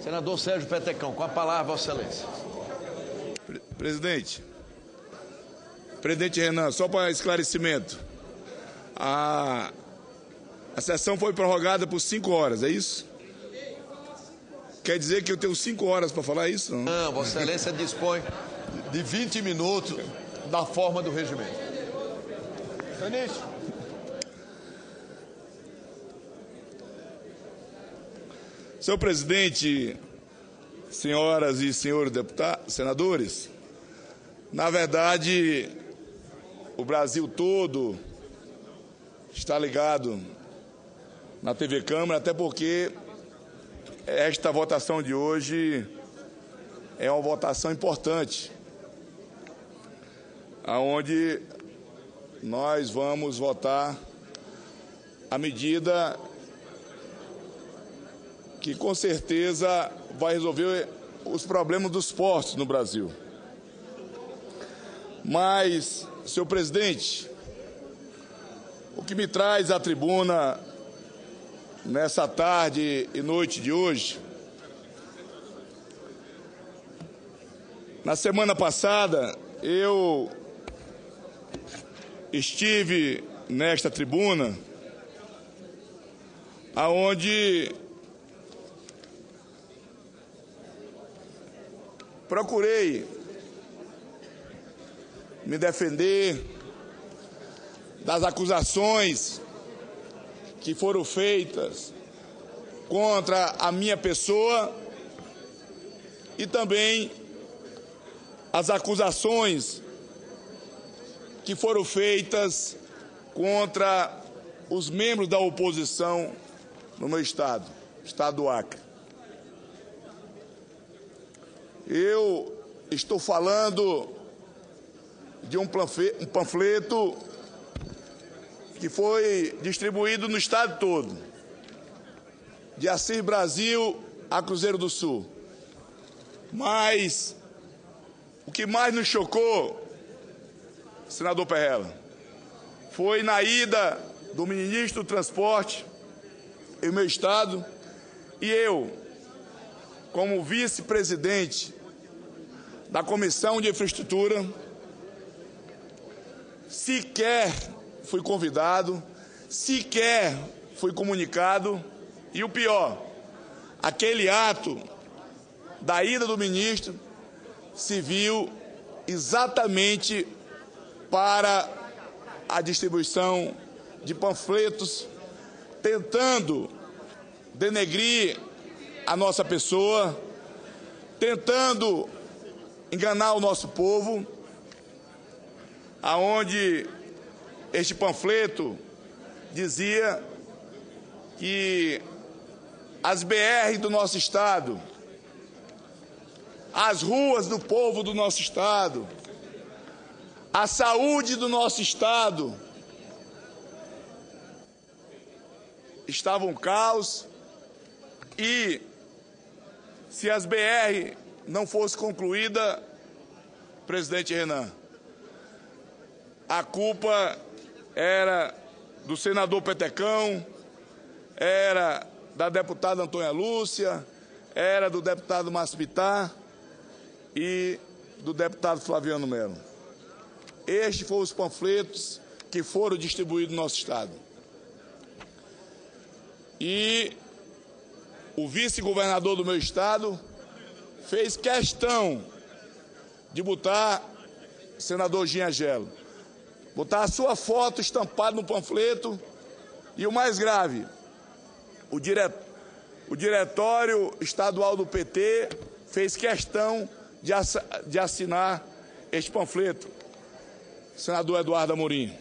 Senador Sérgio Petecão, com a palavra, Vossa Excelência. Presidente Renan, só para esclarecimento, a sessão foi prorrogada por 5 horas, é isso? Quer dizer que eu tenho 5 horas para falar isso? Não, Vossa Excelência dispõe de 20 minutos da forma do regimento. Ministro. Senhor presidente, senhoras e senhores deputados, senadores, na verdade, o Brasil todo está ligado na TV Câmara, até porque esta votação de hoje é uma votação importante, aonde nós vamos votar a medida que com certeza vai resolver os problemas dos portos no Brasil. Mas, senhor presidente, o que me traz à tribuna nessa tarde e noite de hoje, na semana passada eu estive nesta tribuna aonde procurei me defender das acusações que foram feitas contra a minha pessoa e também as acusações que foram feitas contra os membros da oposição no meu estado do Acre. Eu estou falando de um panfleto que foi distribuído no estado todo, de Assis Brasil a Cruzeiro do Sul. Mas o que mais nos chocou, senador Perrella, foi na ida do ministro do Transporte em meu estado e eu, como vice-presidente da Comissão de Infraestrutura, sequer fui convidado, sequer fui comunicado e o pior, aquele ato da ida do ministro se viu exatamente para a distribuição de panfletos, tentando denegrir a nossa pessoa, tentando enganar o nosso povo, aonde este panfleto dizia que as BR do nosso estado, as ruas do povo do nosso estado, a saúde do nosso estado estavam um caos e se as BR não fosse concluída, presidente Renan, a culpa era do senador Petecão, era da deputada Antônia Lúcia, era do deputado Márcio Bittar e do deputado Flaviano Melo. Estes foram os panfletos que foram distribuídos no nosso estado. E o vice-governador do meu estado fez questão de botar, senador Giangelo, botar a sua foto estampada no panfleto e o mais grave, o diretório estadual do PT fez questão de assinar este panfleto, senador Eduardo Amorim.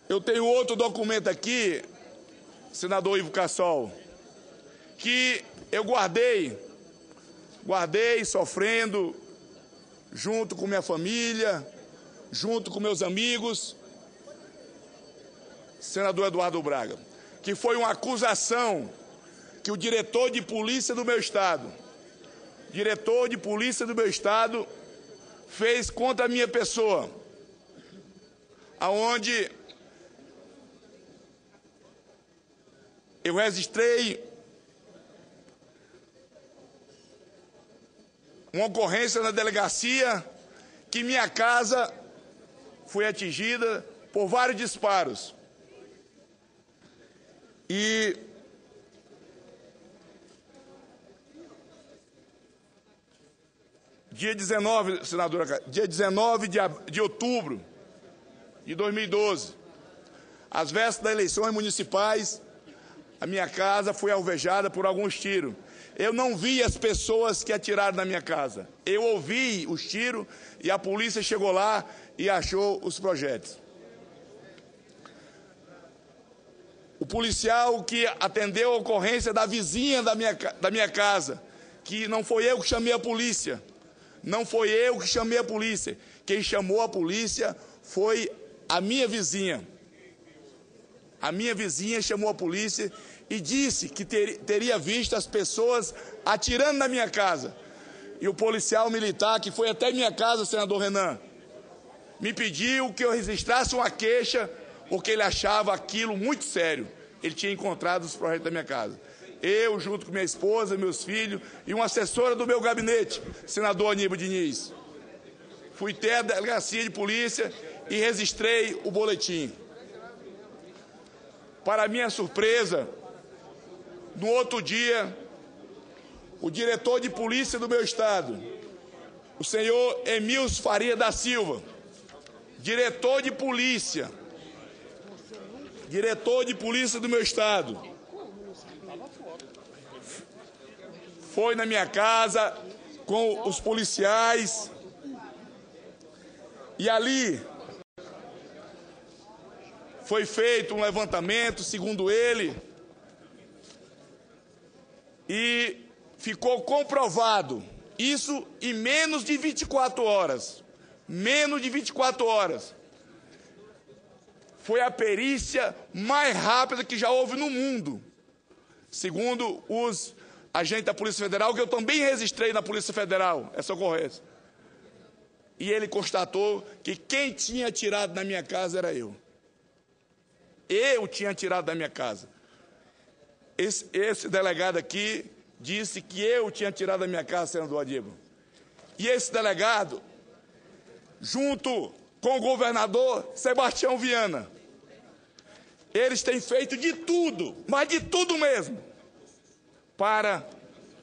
Eu tenho outro documento aqui, senador Ivo Cassol, que eu guardei sofrendo, junto com minha família, junto com meus amigos, senador Eduardo Braga, que foi uma acusação que o diretor de polícia do meu estado, fez contra a minha pessoa, aonde eu registrei uma ocorrência na delegacia que minha casa foi atingida por vários disparos. E dia 19, senadora, dia 19 de outubro de 2012, às vésperas das eleições municipais, a minha casa foi alvejada por alguns tiros. Eu não vi as pessoas que atiraram na minha casa. Eu ouvi os tiros e a polícia chegou lá e achou os projéteis. O policial que atendeu a ocorrência da vizinha da minha casa, que não foi eu que chamei a polícia, não foi eu que chamei a polícia, quem chamou a polícia foi a minha vizinha. A minha vizinha chamou a polícia e disse que teria visto as pessoas atirando na minha casa. E o policial militar, que foi até minha casa, senador Renan, me pediu que eu registrasse uma queixa, porque ele achava aquilo muito sério. Ele tinha encontrado os projetos da minha casa. Eu, junto com minha esposa, meus filhos e uma assessora do meu gabinete, senador Aníbal Diniz, fui até a delegacia de polícia e registrei o boletim. Para minha surpresa, no outro dia, o diretor de polícia do meu estado, o senhor Emílcio Faria da Silva, diretor de polícia do meu estado, foi na minha casa com os policiais e ali foi feito um levantamento, segundo ele, e ficou comprovado, isso em menos de 24 horas. Menos de 24 horas. Foi a perícia mais rápida que já houve no mundo, segundo os agentes da Polícia Federal, que eu também registrei na Polícia Federal essa ocorrência. E ele constatou que quem tinha atirado na minha casa era eu. Eu tinha atirado da minha casa. Esse delegado aqui disse que eu tinha atirado da minha casa, senador Aníbal. E esse delegado, junto com o governador Sebastião Viana, eles têm feito de tudo, mas de tudo mesmo, para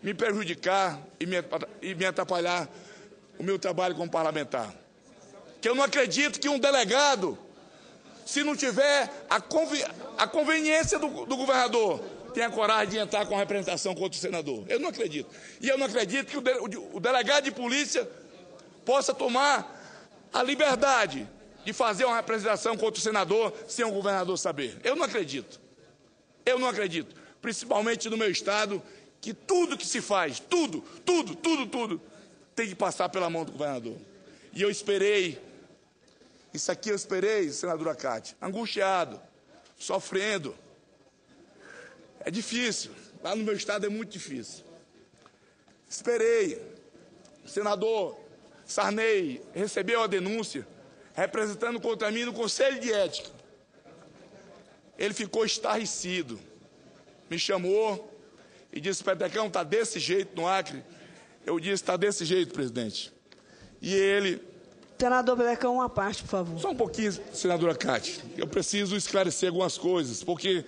me prejudicar e me atrapalhar o meu trabalho como parlamentar. Que eu não acredito que um delegado, se não tiver a conveniência do governador, tenha coragem de entrar com a representação contra o senador. Eu não acredito. E eu não acredito que o delegado de polícia possa tomar a liberdade de fazer uma representação contra o senador sem o governador saber. Eu não acredito. Eu não acredito. Principalmente no meu estado, que tudo que se faz, tudo, tem que passar pela mão do governador. E eu esperei, isso aqui eu esperei, senadora Cátia, angustiado, sofrendo. É difícil, lá no meu estado é muito difícil. Esperei, o senador Sarney recebeu a denúncia, representando contra mim no Conselho de Ética. Ele ficou estarrecido, me chamou e disse: Petecão, está desse jeito no Acre? Eu disse: está desse jeito, presidente. E ele... Senador Petecão, uma parte, por favor. Só um pouquinho, senadora Cátia. Eu preciso esclarecer algumas coisas, porque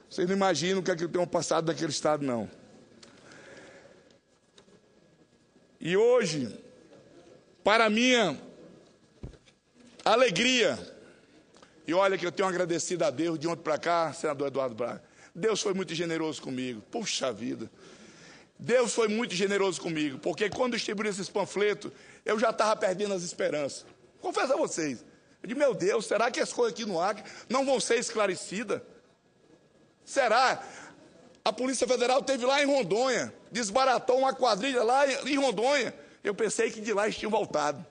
vocês não imaginam o que é que eu tenho passado daquele estado, não. E hoje, para minha alegria, e olha que eu tenho agradecido a Deus de ontem para cá, senador Eduardo Braga, Deus foi muito generoso comigo. Puxa vida. Deus foi muito generoso comigo, porque quando distribuí esses panfletos, eu já estava perdendo as esperanças. Confesso a vocês. Eu disse: meu Deus, será que as coisas aqui no Acre não vão ser esclarecidas? Será? A Polícia Federal esteve lá em Rondônia, desbaratou uma quadrilha lá em Rondônia. Eu pensei que de lá eles tinham voltado.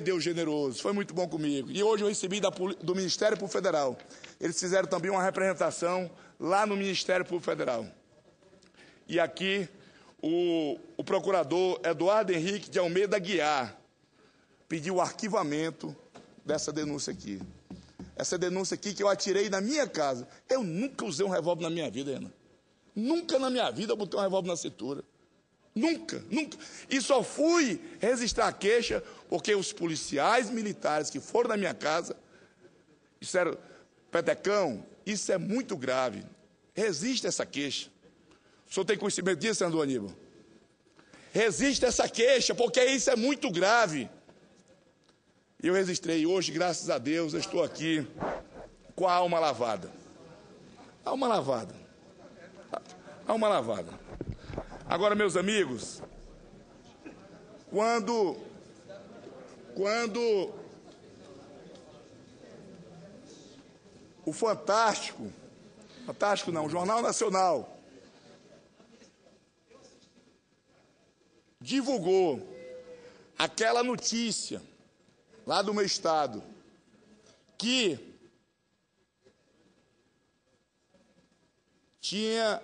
Deus generoso, foi muito bom comigo. E hoje eu recebi do Ministério Público Federal. Eles fizeram também uma representação lá no Ministério Público Federal. E aqui o procurador Eduardo Henrique de Almeida Guiar pediu o arquivamento dessa denúncia aqui. essa denúncia aqui que eu atirei na minha casa. Eu nunca usei um revólver na minha vida, Renan. Nunca na minha vida eu botei um revólver na cintura. Nunca, nunca. E só fui registrar a queixa porque os policiais militares que foram na minha casa disseram: Petecão, isso é muito grave. Resiste essa queixa. O senhor tem conhecimento disso, senador Aníbal? Resiste essa queixa, porque isso é muito grave. Eu registrei. Hoje, graças a Deus, eu estou aqui com a alma lavada. Alma lavada. Alma lavada. Agora, meus amigos, quando o Fantástico não, o Jornal Nacional divulgou aquela notícia lá do meu estado, que tinha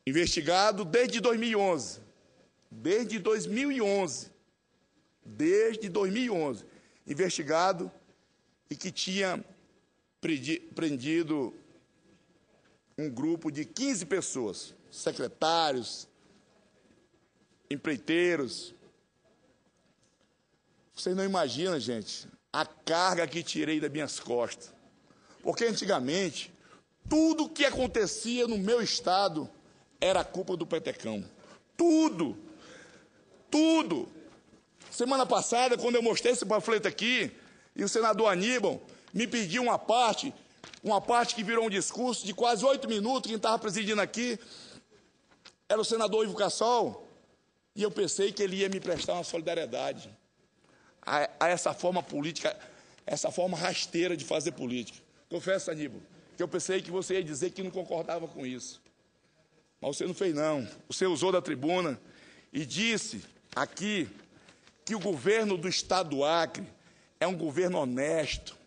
investigado desde 2011, investigado, e que tinha prendido um grupo de 15 pessoas, secretários, empreiteiros. Vocês não imaginam, gente, a carga que tirei das minhas costas. Porque antigamente, tudo que acontecia no meu estado era culpa do Petecão. Tudo. Tudo. Semana passada, quando eu mostrei esse panfleto aqui, e o senador Aníbal me pediu uma parte que virou um discurso de quase 8 minutos, quem estava presidindo aqui era o senador Ivo Cassol, e eu pensei que ele ia me prestar uma solidariedade a essa forma política, essa forma rasteira de fazer política. Confesso, Aníbal, que eu pensei que você ia dizer que não concordava com isso. Mas você não fez, não. Você usou da tribuna e disse aqui que o governo do Estado do Acre é um governo honesto,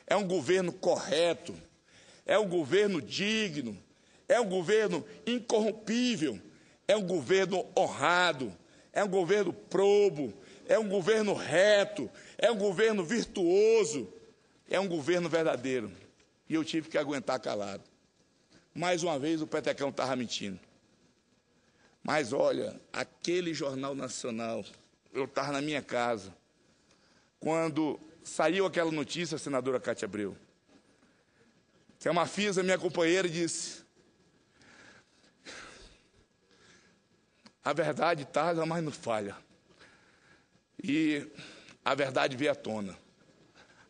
é um governo correto, é um governo digno, é um governo incorrompível, é um governo honrado, é um governo probo, é um governo reto, é um governo virtuoso, é um governo verdadeiro. E eu tive que aguentar calado. Mais uma vez o Petecão estava mentindo. Mas olha, aquele Jornal Nacional, eu estava na minha casa, quando saiu aquela notícia, senadora Cátia Abreu, que a Mafisa, minha companheira, disse: a verdade tarda, mas não falha. E a verdade veio à tona.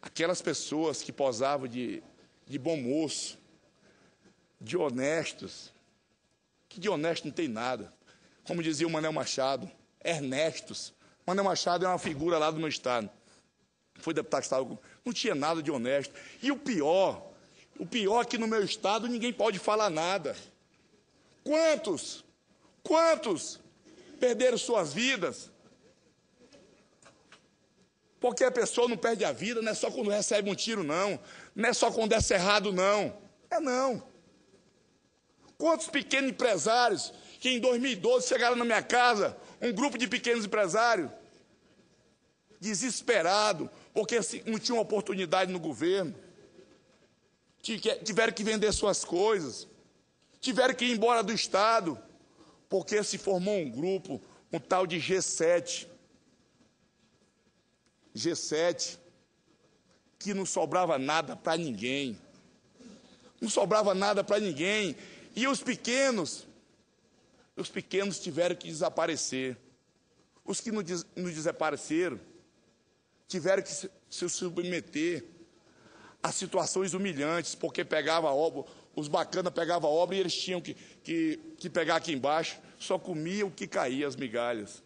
Aquelas pessoas que posavam de bom moço, de honestos, que de honesto não tem nada. Como dizia o Manel Machado, Ernestos. Manel Machado é uma figura lá do meu estado. Foi deputado estadual, não tinha nada de honesto. E o pior é que no meu estado ninguém pode falar nada. Quantos perderam suas vidas? Porque a pessoa não perde a vida, não é só quando recebe um tiro, não. Não é só quando é cerrado, não. Não. Quantos pequenos empresários que em 2012 chegaram na minha casa, um grupo de pequenos empresários, desesperado, porque não tinham oportunidade no governo, tiveram que vender suas coisas, tiveram que ir embora do estado, porque se formou um grupo, um tal de G7, que não sobrava nada para ninguém. Não sobrava nada para ninguém. E os pequenos tiveram que desaparecer. Os que não desapareceram tiveram que se submeter a situações humilhantes, porque pegava a obra, os bacanas pegavam a obra e eles tinham que pegar aqui embaixo, só comiam o que caía, as migalhas.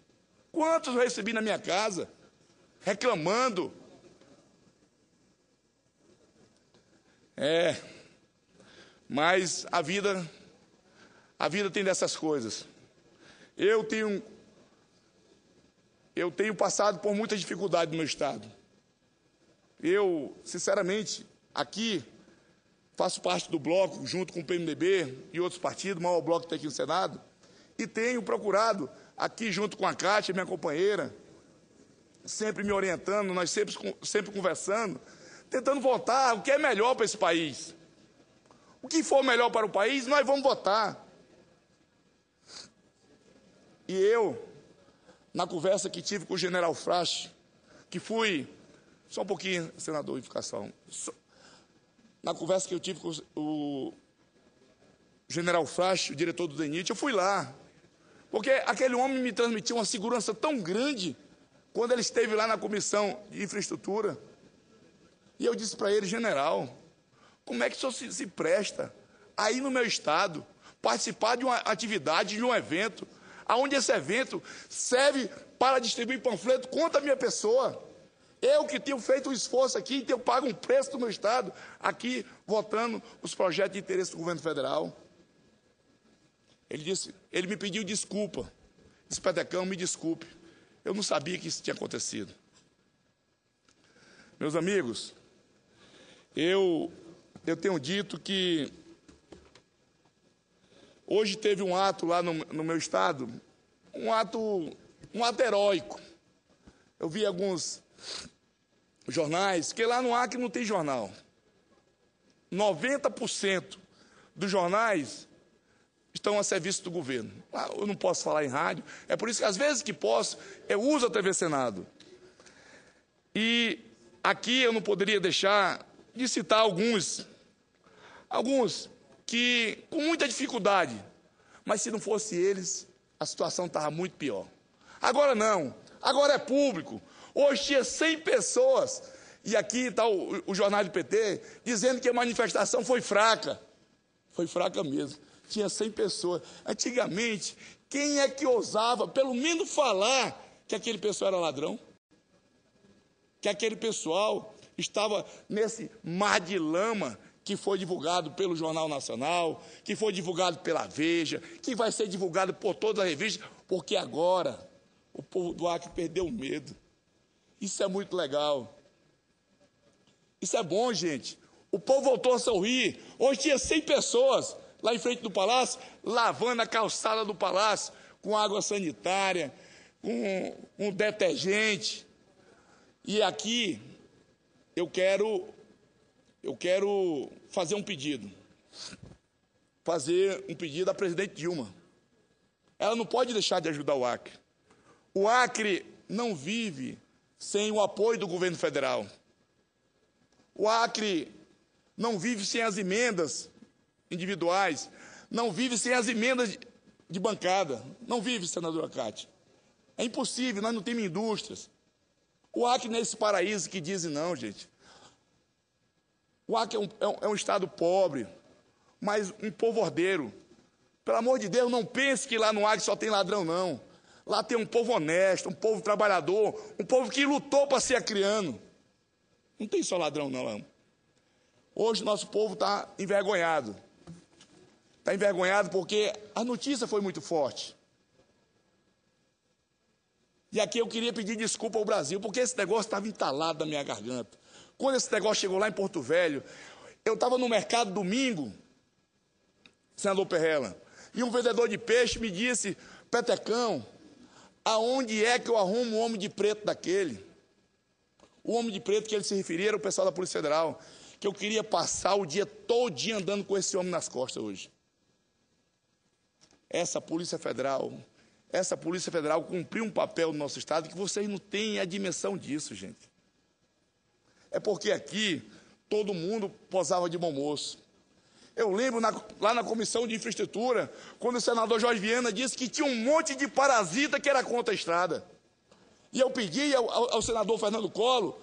Quantos eu recebi na minha casa, reclamando? Mas a vida tem dessas coisas. Eu tenho passado por muita dificuldade no meu estado. Eu, sinceramente, aqui faço parte do bloco, junto com o PMDB e outros partidos, o maior bloco que tem aqui no Senado, e tenho procurado, aqui junto com a Cátia, minha companheira, sempre me orientando, nós sempre conversando, tentando votar o que é melhor para esse país. O que for melhor para o país, nós vamos votar. E eu, na conversa que tive com o general Frasch, que fui... Só um pouquinho, senador, edificação. Na conversa que eu tive com o general Frasch, o diretor do DENIT, eu fui lá. Porque aquele homem me transmitiu uma segurança tão grande quando ele esteve lá na comissão de infraestrutura. E eu disse para ele, general, como é que o senhor se presta a ir no meu estado, participar de uma atividade, de um evento, onde esse evento serve para distribuir panfleto contra a minha pessoa? Eu que tenho feito um esforço aqui, eu pago um preço do meu estado, aqui, votando os projetos de interesse do governo federal. Ele me pediu desculpa. Disse, Petecão, me desculpe. Eu não sabia que isso tinha acontecido. Meus amigos, eu tenho dito que hoje teve um ato lá no meu estado, um ato heróico. Eu vi alguns jornais, que lá no Acre não tem jornal. 90% dos jornais estão a serviço do governo. Eu não posso falar em rádio, é por isso que, às vezes que posso, eu uso a TV Senado. E aqui eu não poderia deixar de citar alguns que, com muita dificuldade, mas se não fosse eles, a situação estava muito pior. Agora não, agora é público. Hoje tinha 100 pessoas, e aqui está o jornal do PT, dizendo que a manifestação foi fraca. Foi fraca mesmo. Tinha 100 pessoas. Antigamente, quem é que ousava, pelo menos, falar que aquele pessoal era ladrão? Que aquele pessoal estava nesse mar de lama que foi divulgado pelo Jornal Nacional, que foi divulgado pela Veja, que vai ser divulgado por toda a revista, porque agora o povo do Acre perdeu o medo. Isso é muito legal. Isso é bom, gente. O povo voltou a sorrir. Hoje tinha 100 pessoas lá em frente do palácio, lavando a calçada do palácio, com água sanitária, com detergente. E aqui eu quero fazer um pedido. Fazer um pedido à presidente Dilma. Ela não pode deixar de ajudar o Acre. O Acre não vive sem o apoio do governo federal. O Acre não vive sem as emendas individuais, não vive sem as emendas de bancada. Não vive, senadora Cátia. É impossível, nós não temos indústrias. O Acre não é esse paraíso que dizem não, gente. O Acre é um estado pobre, mas um povo ordeiro. Pelo amor de Deus, não pense que lá no Acre só tem ladrão, não. Lá tem um povo honesto, um povo trabalhador, um povo que lutou para ser acriano. Não tem só ladrão, não. Hoje o nosso povo está envergonhado. Está envergonhado porque a notícia foi muito forte. E aqui eu queria pedir desculpa ao Brasil, porque esse negócio estava entalado na minha garganta. Quando esse negócio chegou lá em Porto Velho, eu estava no mercado domingo, senador Perrella, e um vendedor de peixe me disse, Petecão, aonde é que eu arrumo um homem de preto daquele? O homem de preto que ele se referia era o pessoal da Polícia Federal, que eu queria passar o dia todinho andando com esse homem nas costas hoje. Essa Polícia Federal cumpriu um papel no nosso estado que vocês não têm a dimensão disso, gente. É porque aqui todo mundo posava de bom moço. Eu lembro lá na Comissão de Infraestrutura, quando o senador Jorge Viana disse que tinha um monte de parasita que era contra a estrada. E eu pedi ao senador Fernando Collor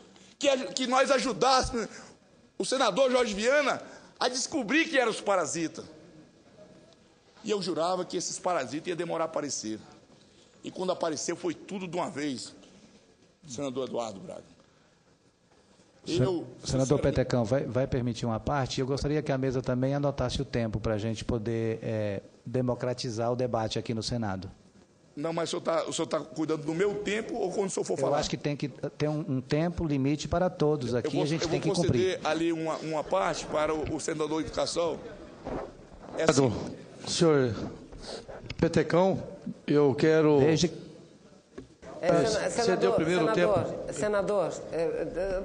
que nós ajudássemos o senador Jorge Viana a descobrir que eram os parasitas. E eu jurava que esses parasitas iam demorar a aparecer. E quando apareceu, foi tudo de uma vez, senador Eduardo Braga. Senador Petecão, vai permitir uma parte? Eu gostaria que a mesa também anotasse o tempo para a gente poder democratizar o debate aqui no Senado. Não, mas o senhor está cuidando do meu tempo ou quando o senhor for falar? Eu acho que tem que ter um tempo limite para todos aqui, a gente tem que cumprir. Eu vou conceder ali uma parte para o senador de Educação. Senhor Petecão, eu quero... Você deu o primeiro tempo? Senador,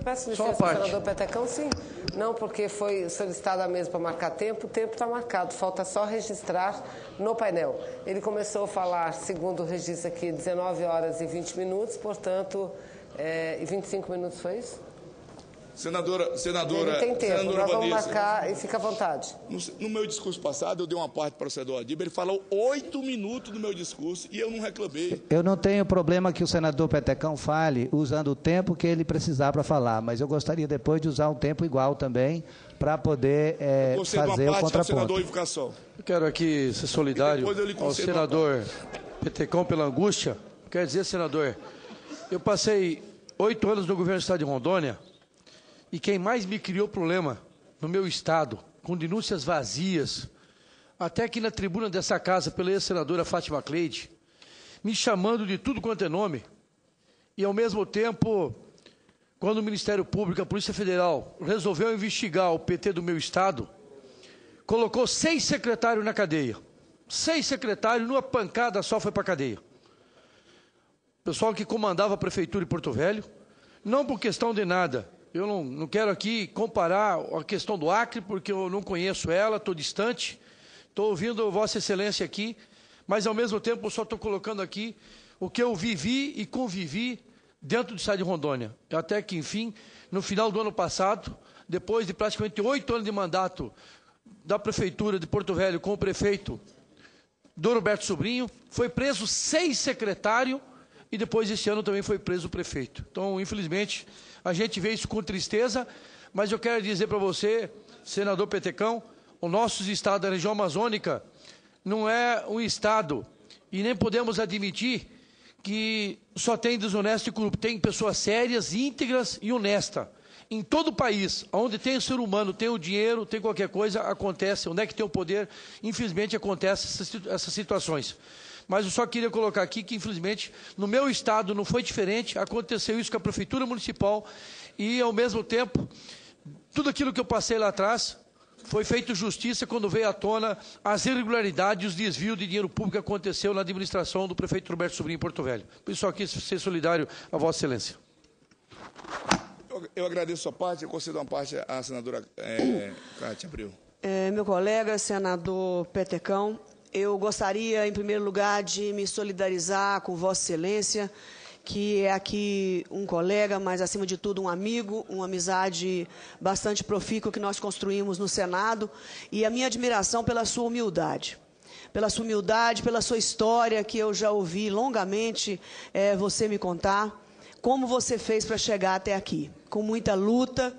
peço licença ao senador Petecão, sim. Não, porque foi solicitada a mesa para marcar tempo, o tempo está marcado, falta só registrar no painel. Ele começou a falar, segundo o registro aqui, 19 horas e 20 minutos, portanto, e 25 minutos foi isso? Senadora, ele tem tempo, nós vamos marcar e fica à vontade. No meu discurso passado, eu dei uma parte para o senador Adíbio, ele falou 8 minutos do meu discurso e eu não reclamei. Eu não tenho problema que o senador Petecão fale usando o tempo que ele precisar para falar, mas eu gostaria depois de usar um tempo igual também para poder fazer o contraponto. Eu quero aqui ser solidário ao senador Petecão pela angústia. Quer dizer, senador, eu passei 8 anos no governo do estado de Rondônia. E quem mais me criou problema no meu estado, com denúncias vazias, até aqui na tribuna dessa casa, pela ex-senadora Fátima Cleide, me chamando de tudo quanto é nome, e ao mesmo tempo, quando o Ministério Público, a Polícia Federal, resolveu investigar o PT do meu estado, colocou 6 secretários na cadeia. 6 secretários, numa pancada só foi para a cadeia. Pessoal que comandava a Prefeitura de Porto Velho, não por questão de nada. Eu não quero aqui comparar a questão do Acre, porque eu não conheço ela, estou distante, estou ouvindo Vossa Excelência aqui, mas ao mesmo tempo eu só estou colocando aqui o que eu vivi e convivi dentro do estado de Rondônia. Até que, enfim, no final do ano passado, depois de praticamente 8 anos de mandato da Prefeitura de Porto Velho com o prefeito Doroberto Sobrinho, foi preso 6 secretários e depois esse ano também foi preso o prefeito. Então, infelizmente, a gente vê isso com tristeza, mas eu quero dizer para você, senador Petecão, o nosso estado da região amazônica não é um estado e nem podemos admitir que só tem desonesto e corrupto. Tem pessoas sérias, íntegras e honestas. Em todo o país, onde tem o ser humano, tem o dinheiro, tem qualquer coisa, acontece. Onde é que tem o poder, infelizmente, acontecem essas situações. Mas eu só queria colocar aqui que, infelizmente, no meu estado não foi diferente, aconteceu isso com a Prefeitura Municipal e, ao mesmo tempo, tudo aquilo que eu passei lá atrás foi feito justiça quando veio à tona as irregularidades e os desvios de dinheiro público que aconteceu na administração do prefeito Roberto Sobrinho em Porto Velho. Por isso, aqui, ser solidário a Vossa Excelência. Eu agradeço a sua parte, eu concedo uma parte à senadora Cátia Abreu. Meu colega, senador Petecão, eu gostaria, em primeiro lugar, de me solidarizar com Vossa Excelência, que é aqui um colega, mas, acima de tudo, um amigo, uma amizade bastante profícua que nós construímos no Senado, e a minha admiração pela sua humildade. Pela sua história, que eu já ouvi longamente você me contar, como você fez para chegar até aqui, com muita luta,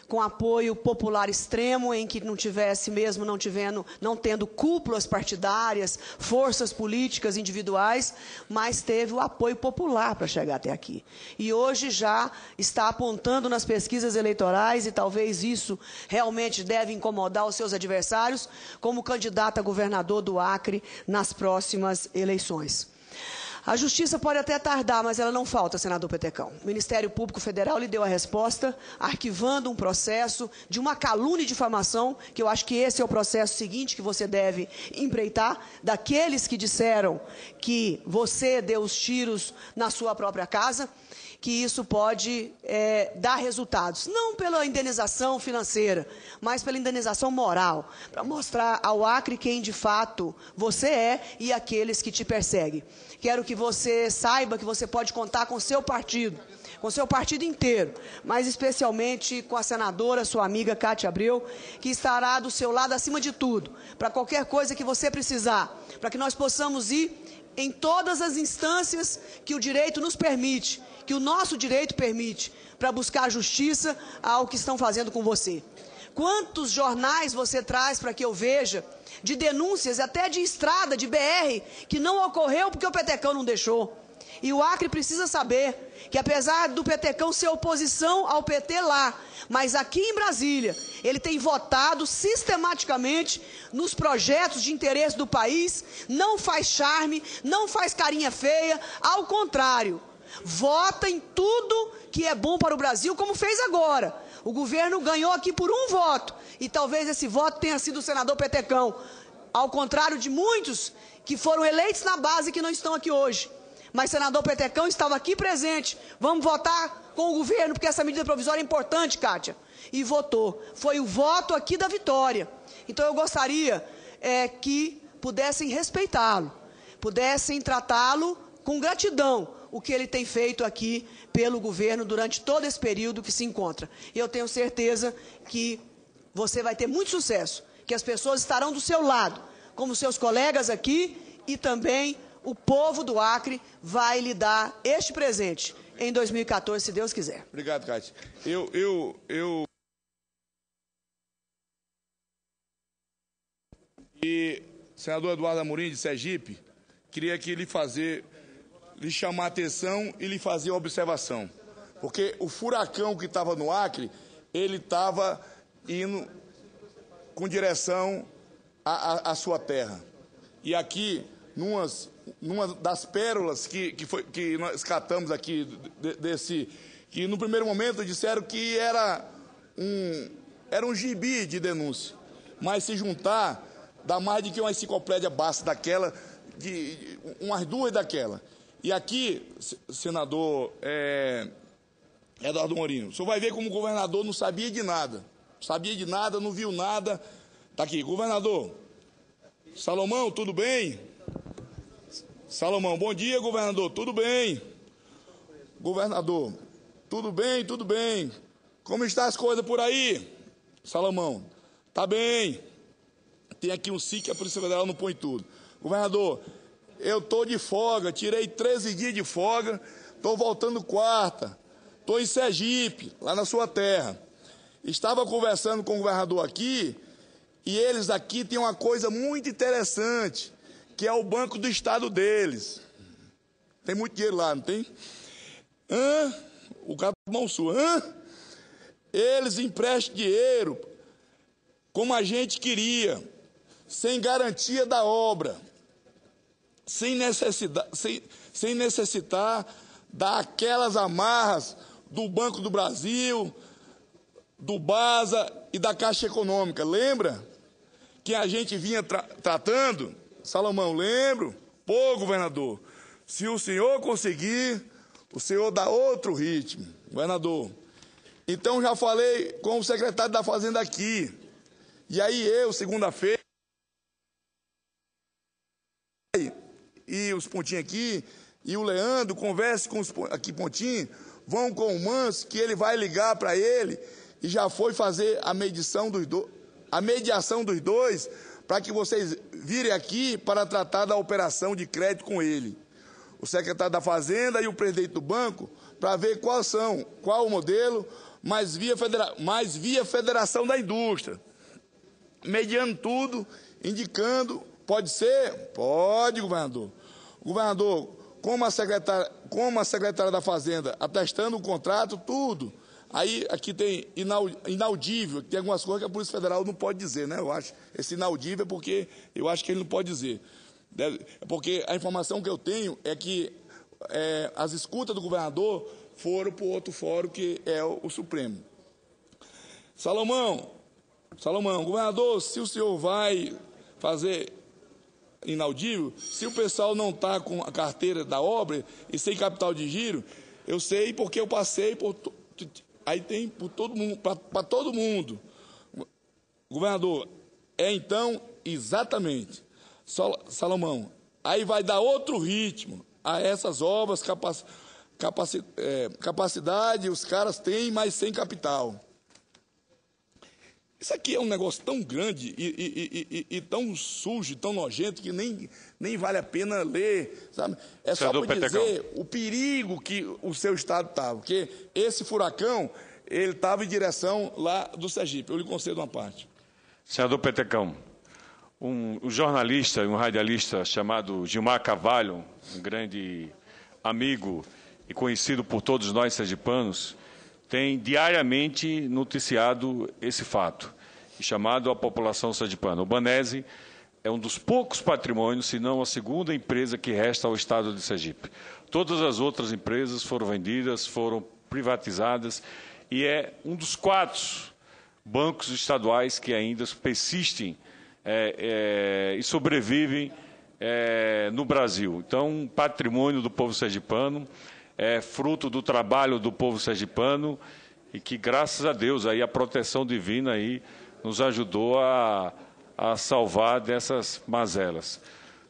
com apoio popular extremo, em que não tivesse mesmo, não tendo cúpulas partidárias, forças políticas individuais, mas teve o apoio popular para chegar até aqui. E hoje já está apontando nas pesquisas eleitorais, e talvez isso realmente deve incomodar os seus adversários, como candidato a governador do Acre nas próximas eleições. A justiça pode até tardar, mas ela não falta, senador Petecão. O Ministério Público Federal lhe deu a resposta, arquivando um processo de uma calúnia e difamação, que eu acho que esse é o processo seguinte que você deve empreitar, daqueles que disseram que você deu os tiros na sua própria casa, que isso pode dar resultados, não pela indenização financeira, mas pela indenização moral, para mostrar ao Acre quem de fato você é e aqueles que te perseguem. Quero que você saiba que você pode contar com o seu partido inteiro, mas especialmente com a senadora, sua amiga Cátia Abreu, que estará do seu lado acima de tudo, para qualquer coisa que você precisar, para que nós possamos ir em todas as instâncias que o direito nos permite, que o nosso direito permite, para buscar justiça ao que estão fazendo com você. Quantos jornais você traz para que eu veja de denúncias, até de estrada, de BR, que não ocorreu porque o Petecão não deixou? E o Acre precisa saber que, apesar do Petecão ser oposição ao PT lá, mas aqui em Brasília, ele tem votado sistematicamente nos projetos de interesse do país, não faz charme, não faz carinha feia, ao contrário, vota em tudo que é bom para o Brasil, como fez agora. O governo ganhou aqui por um voto, e talvez esse voto tenha sido o senador Petecão, ao contrário de muitos que foram eleitos na base e que não estão aqui hoje. Mas senador Petecão estava aqui presente. Vamos votar com o governo, porque essa medida provisória é importante, Kátia. E votou. Foi o voto aqui da vitória. Então, eu gostaria que pudessem respeitá-lo, pudessem tratá-lo com gratidão, o que ele tem feito aqui pelo governo durante todo esse período que se encontra. E eu tenho certeza que você vai ter muito sucesso, que as pessoas estarão do seu lado, como seus colegas aqui, e também o povo do Acre vai lhe dar este presente em 2014, se Deus quiser. Obrigado, Cátia. E senador Eduardo Amorim, de Sergipe, queria que lhe chamar a atenção e lhe fazer uma observação. Porque o furacão que estava no Acre, ele estava indo com direção à sua terra. E aqui, numa das pérolas que nós catamos aqui, que no primeiro momento disseram que era um gibi de denúncia. Mas se juntar, dá mais de que uma enciclopédia basta daquela, umas duas daquela. E aqui, senador Eduardo Amorim, o senhor vai ver como o governador não sabia de nada. Não viu nada. Está aqui, governador. Salomão, tudo bem? Salomão, bom dia, governador, tudo bem? Governador, tudo bem, tudo bem. Como estão as coisas por aí? Salomão, tá bem. Tem aqui um SIC, a Polícia Federal não põe tudo. Governador, eu estou de folga, tirei 13 dias de folga, estou voltando quarta, estou em Sergipe, lá na sua terra. Estava conversando com o governador aqui, e eles aqui têm uma coisa muito interessante, que é o Banco do Estado deles. Tem muito dinheiro lá, não tem? O cara mão sua. Eles emprestam dinheiro como a gente queria, sem garantia da obra, sem necessitar daquelas amarras do Banco do Brasil, do BASA e da Caixa Econômica. Lembra que a gente vinha tratando? Salomão, lembro? Pô, governador, se o senhor conseguir, o senhor dá outro ritmo, governador. Então, já falei com o secretário da Fazenda aqui. E aí segunda-feira, e os pontinhos aqui, e o Leandro, converse com os aqui pontinhos, vão com o Manso, que ele vai ligar para ele, e já foi fazer a mediação dos dois, para que vocês virem aqui para tratar da operação de crédito com ele. O secretário da Fazenda e o presidente do banco, para ver qual o modelo, mas via Federação da Indústria. Mediando tudo, indicando, pode ser? Pode, governador. Governador, como a secretária da Fazenda, atestando o contrato, tudo. Aí, aqui tem inaudível, tem algumas coisas que a Polícia Federal não pode dizer, né? Eu acho, esse inaudível é porque eu acho que ele não pode dizer. Porque a informação que eu tenho é que as escutas do governador foram para o outro fórum, que é o Supremo. Salomão, governador, se o senhor vai fazer inaudível, se o pessoal não está com a carteira da obra e sem capital de giro, eu sei porque eu passei por... Aí tem por todo mundo, para todo mundo. Governador, então, exatamente, Salomão, aí vai dar outro ritmo a essas obras, capacidade, os caras têm, mas sem capital. Isso aqui é um negócio tão grande e tão sujo, tão nojento, que nem vale a pena ler, sabe? É só para dizer o perigo que o seu estado estava, porque esse furacão, ele estava em direção lá do Sergipe. Eu lhe concedo uma parte. Senador Petecão, um jornalista, um radialista chamado Gilmar Carvalho, um grande amigo e conhecido por todos nós sergipanos, tem diariamente noticiado esse fato, chamado a população sergipana. O Banese é um dos poucos patrimônios, se não a segunda empresa que resta ao estado de Sergipe. Todas as outras empresas foram vendidas, foram privatizadas, e é um dos 4 bancos estaduais que ainda persistem e sobrevivem no Brasil. Então, patrimônio do povo sergipano, fruto do trabalho do povo sergipano, e que, graças a Deus, aí, a proteção divina aí, nos ajudou a salvar dessas mazelas.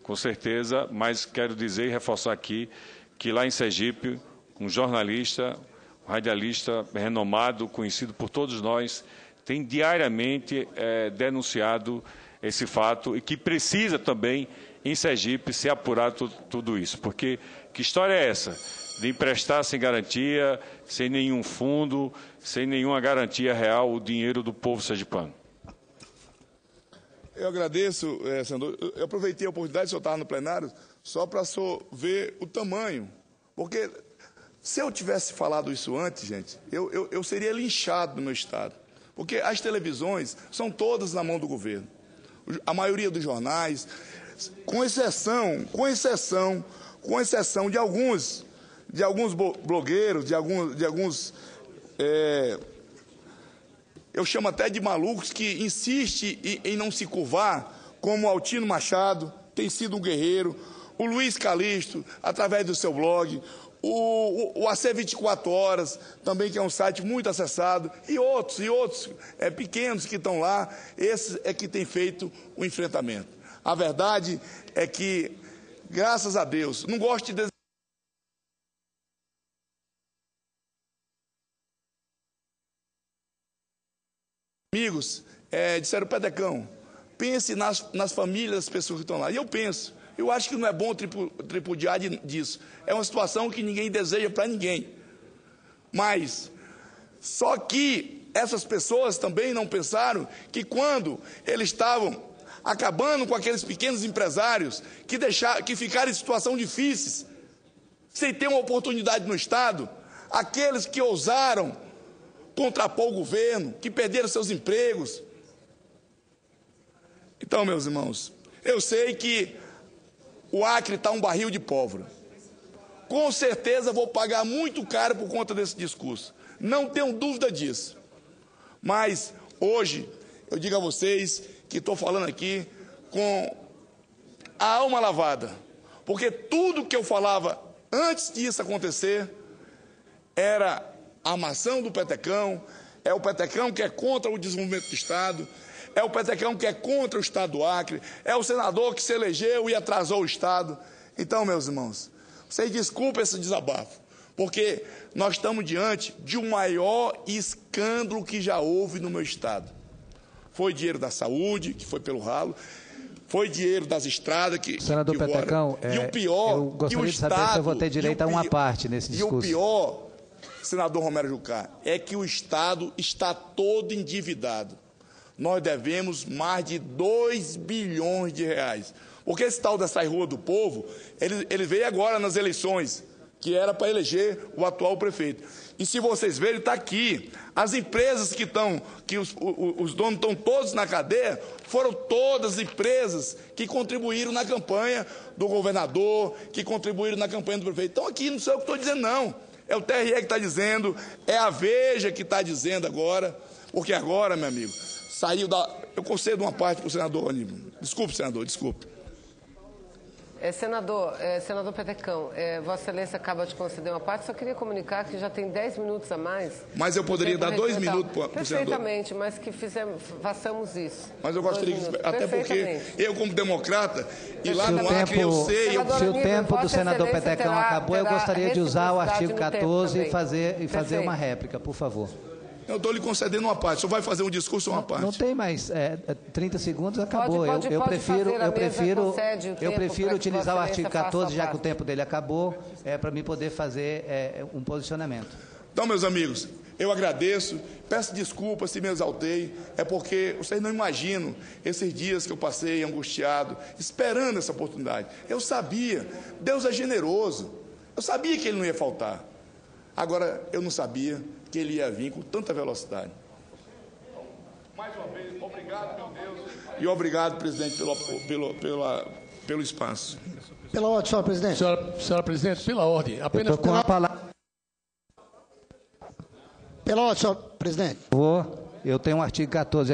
Com certeza, mas quero dizer e reforçar aqui que lá em Sergipe, um jornalista, um radialista renomado, conhecido por todos nós, tem diariamente denunciado esse fato e que precisa também, em Sergipe, ser apurado tudo isso. Porque que história é essa? De emprestar sem garantia, sem nenhum fundo, sem nenhuma garantia real, o dinheiro do povo sergipano. Eu agradeço, senador. Eu aproveitei a oportunidade, o senhor estava no plenário, só para ver o tamanho. Porque se eu tivesse falado isso antes, gente, eu seria linchado no meu estado. Porque as televisões são todas na mão do governo. A maioria dos jornais, com exceção de alguns blogueiros, de alguns eu chamo até de malucos que insistem em não se curvar, como o Altino Machado, tem sido um guerreiro, o Luiz Calixto, através do seu blog, o AC 24 Horas, também, que é um site muito acessado, e outros pequenos que estão lá, esses é que têm feito o enfrentamento. A verdade é que, graças a Deus, não gosto de... Amigos, disseram, Petecão, pense nas famílias das pessoas que estão lá. E eu penso, eu acho que não é bom tripudiar disso. É uma situação que ninguém deseja para ninguém. Mas, só que essas pessoas também não pensaram que quando eles estavam acabando com aqueles pequenos empresários que ficaram em situação difíceis, sem ter uma oportunidade no Estado, aqueles que ousaram contrapor o governo, que perderam seus empregos. Então, meus irmãos, eu sei que o Acre está um barril de pólvora. Com certeza vou pagar muito caro por conta desse discurso. Não tenho dúvida disso. Mas, hoje, eu digo a vocês que estou falando aqui com a alma lavada. Porque tudo que eu falava antes disso acontecer era a armação do Petecão, é o Petecão que é contra o desenvolvimento do Estado, é o Petecão que é contra o Estado do Acre, é o senador que se elegeu e atrasou o Estado. Então, meus irmãos, vocês desculpem esse desabafo, porque nós estamos diante de um maior escândalo que já houve no meu Estado. Foi dinheiro da saúde, que foi pelo ralo, foi dinheiro das estradas que... Senador Petecão, e o pior, eu gostaria de saber se eu vou ter direito a uma parte nesse discurso. E o pior, senador Romero Jucá, é que o Estado está todo endividado. Nós devemos mais de 2 bilhões de reais. Porque esse tal dessa Rua do Povo, ele veio agora nas eleições, que era para eleger o atual prefeito. E se vocês verem, está aqui. As empresas que os donos estão todos na cadeia, foram todas empresas que contribuíram na campanha do governador, que contribuíram na campanha do prefeito. Então aqui não sou eu que estou dizendo, não. É o TRE que está dizendo, é a Veja que está dizendo agora, porque agora, meu amigo, saiu da... Eu concedo uma parte para o senador Aníbal. Desculpe, senador, desculpe. Senador Petecão, Vossa Excelência acaba de conceder uma parte, só queria comunicar que já tem 10 minutos a mais. Mas eu poderia dar 2 minutos para o senador. Perfeitamente, mas que façamos isso. Mas eu gostaria que... Até porque eu, como democrata, e lá no Acre eu sei... Se o tempo do senador Petecão acabou, eu gostaria de usar o artigo 14 e fazer uma réplica, por favor. Eu estou lhe concedendo uma parte. O senhor vai fazer um discurso ou uma parte? Não tem mais. 30 segundos, acabou. Eu prefiro utilizar o artigo 14, já que o tempo dele acabou, para mim poder fazer um posicionamento. Então, meus amigos, eu agradeço, peço desculpas se me exaltei, é porque vocês não imaginam esses dias que eu passei angustiado, esperando essa oportunidade. Eu sabia, Deus é generoso, eu sabia que Ele não ia faltar. Agora, eu não sabia que Ele ia vir com tanta velocidade. Mais uma vez, obrigado, meu Deus. E obrigado, presidente, pelo espaço. Pela ordem, senhora presidente. Senhora presidente, pela ordem. Apenas com a palavra. Pela ordem, senhor presidente. Eu tenho um artigo 14.